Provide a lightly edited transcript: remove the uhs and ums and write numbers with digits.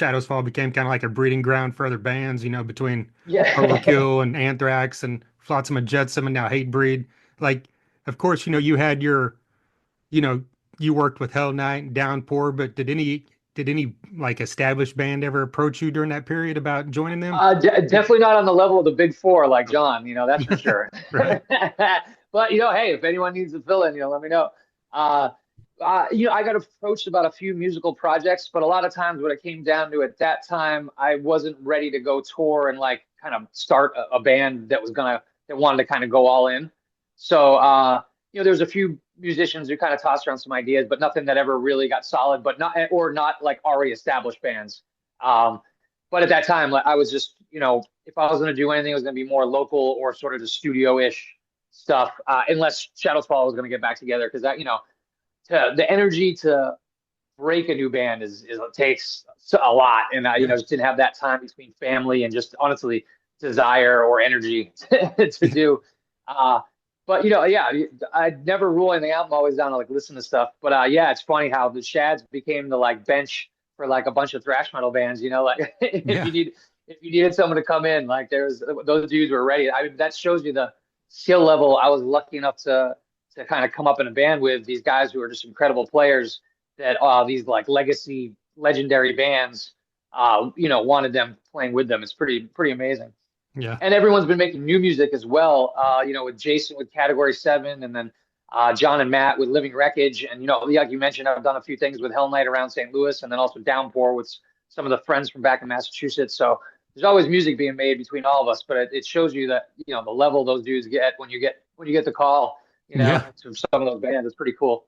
Shadows Fall became kind of like a breeding ground for other bands, between Yeah. Overkill and Anthrax and Flotsam and Jetsam and now Hatebreed. Like, of course, you had you know, you worked with Hell Night and Downpour, but did any like established band ever approach you during that period about joining them? Definitely not on the level of the big four like John, that's for sure. Right. But hey, if anyone needs to fill in, let me know. Uh, I got approached about a few musical projects, but a lot of times what it came down to at that time, I wasn't ready to go tour and like kind of start a band that wanted to kind of go all in. So there's a few musicians who kind of tossed around some ideas, but nothing that ever really got solid, but not like already established bands. Um, but at that time, like, I was just, if I was going to do anything, it was going to be more local or sort of the studio-ish stuff, unless Shadows Fall was going to get back together. Because the energy to break a new band is it takes a lot, and I, Yeah. just didn't have that time between family and just honestly desire or energy to do. Uh, but yeah, I never rule anything out. I'm always down to like listen to stuff. But yeah, it's funny how the Shads became the like bench for like a bunch of thrash metal bands. Like Yeah. if you needed someone to come in, like there's those dudes were ready. I mean, that shows you the skill level. I was lucky enough to kind of come up in a band with these guys who are just incredible players that these like legacy legendary bands wanted them playing with them. It's pretty amazing. Yeah. And everyone's been making new music as well. With Jason with Category 7, and then John and Matt with Living Wreckage. And like you mentioned, I've done a few things with Hell Night around St. Louis, and then also Downpour with some of the friends from back in Massachusetts. So there's always music being made between all of us, but it shows you that the level those dudes get when you get the call, Yeah. to some of those bands. It's pretty cool.